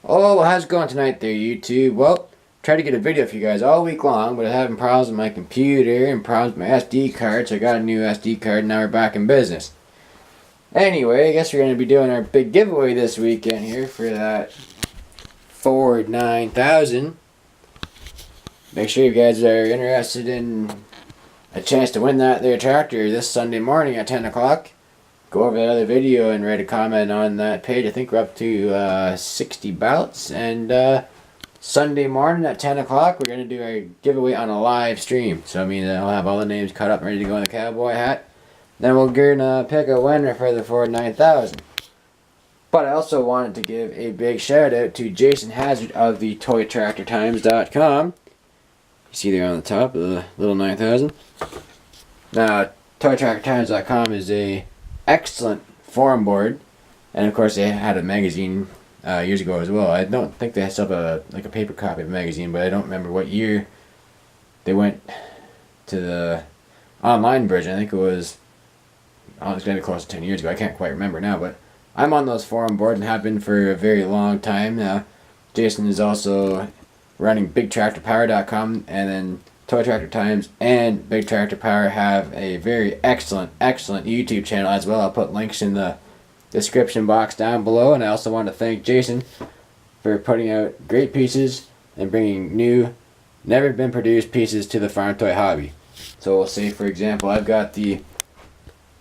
Oh, well, how's it going tonight there, YouTube? Well, tried to get a video for you guys all week long, but I'm having problems with my computer and problems with my SD card, so I got a new SD card and now we're back in business. Anyway, I guess we're going to be doing our big giveaway this weekend here for that Ford 9000. Make sure you guys are interested in a chance to win that there tractor this Sunday morning at 10 o'clock. Go over that other video and write a comment on that page. I think we're up to 60 ballots. And Sunday morning at 10 o'clock, we're going to do our giveaway on a live stream. So, I mean, I'll have all the names cut up and ready to go in the cowboy hat. Then we're going to pick a winner for the Ford 9000. But I also wanted to give a big shout out to Jason Hazard of the ToyTractorTimes.com. You see there on the top of the little 9000. Now, ToyTractorTimes.com is a excellent forum board, and of course they had a magazine years ago as well. I don't think they still have a paper copy of a magazine, but I don't remember what year they went to the online version. I think it was going to be close to 10 years ago. I can't quite remember now, but I'm on those forum boards and have been for a very long time now. Jason is also running BigTractorPower.com, and then Toy Tractor Times and Big Tractor Power have a very excellent YouTube channel as well. I'll put links in the description box down below. And I also want to thank Jason for putting out great pieces and bringing new, never been produced pieces to the farm toy hobby. So we'll say, for example, I've got the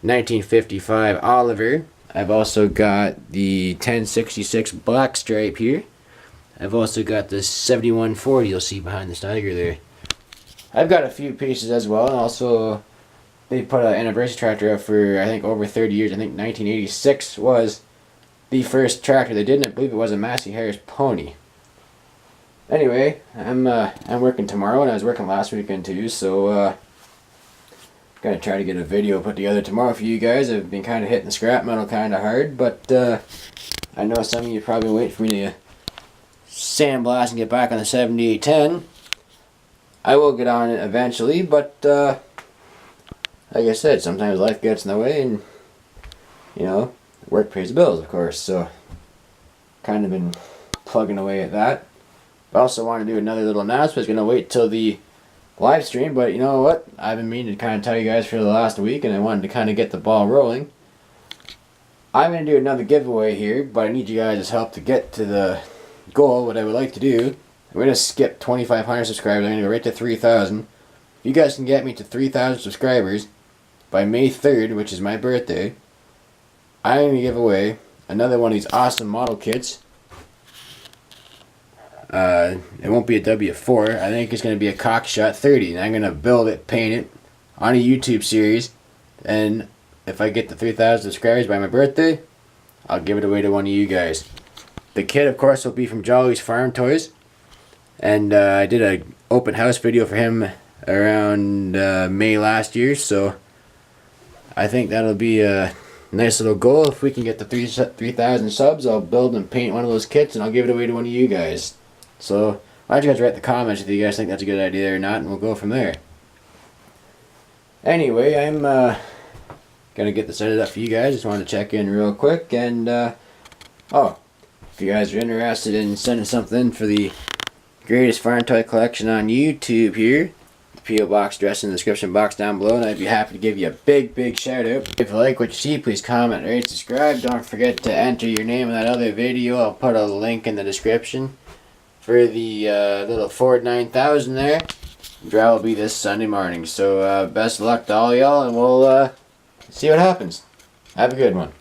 1955 Oliver. I've also got the 1066 Black Stripe here. I've also got the 7140 you'll see behind the Steiger there. I've got a few pieces as well, and also they put an anniversary tractor up for I think over 30 years. I think 1986 was the first tractor they did, and I believe it was a Massey Harris Pony. Anyway, I'm working tomorrow, and I was working last weekend too, so gonna try to get a video put together tomorrow for you guys. I've been kind of hitting the scrap metal kind of hard, but I know some of you probably wait for me to sandblast and get back on the 7810. I will get on it eventually, but like I said, sometimes life gets in the way, and you know, work pays the bills, of course. So, kind of been plugging away at that. I also want to do another little announcement. I was gonna wait till the live stream, but you know what? I've been meaning to kind of tell you guys for the last week, and I wanted to kind of get the ball rolling. I'm gonna do another giveaway here, but I need you guys' help to get to the goal. What I would like to do. We're going to skip 2,500 subscribers. I'm going to go right to 3,000. If you guys can get me to 3,000 subscribers by May 3rd, which is my birthday, I'm going to give away another one of these awesome model kits. It won't be a W4. I think it's going to be a Cockshot 30. And I'm going to build it, paint it on a YouTube series. And if I get the 3,000 subscribers by my birthday, I'll give it away to one of you guys. The kit, of course, will be from Jolly's Farm Toys. And I did an open house video for him around May last year, so I think that'll be a nice little goal. If we can get the 3,000 subs, I'll build and paint one of those kits, and I'll give it away to one of you guys. So why don't you guys write in the comments if you guys think that's a good idea or not, and we'll go from there. Anyway, I'm gonna get this edited up for you guys. Just wanted to check in real quick, and oh, if you guys are interested in sending something in for the greatest farm toy collection on YouTube here, the P.O. box address in the description box down below, and I'd be happy to give you a big shout out. If you like what you see, please comment, rate, subscribe. Don't forget to enter your name in that other video. I'll put a link in the description for the little Ford 9000 there. The draw will be this Sunday morning, so best of luck to all y'all, and we'll see what happens. Have a good one.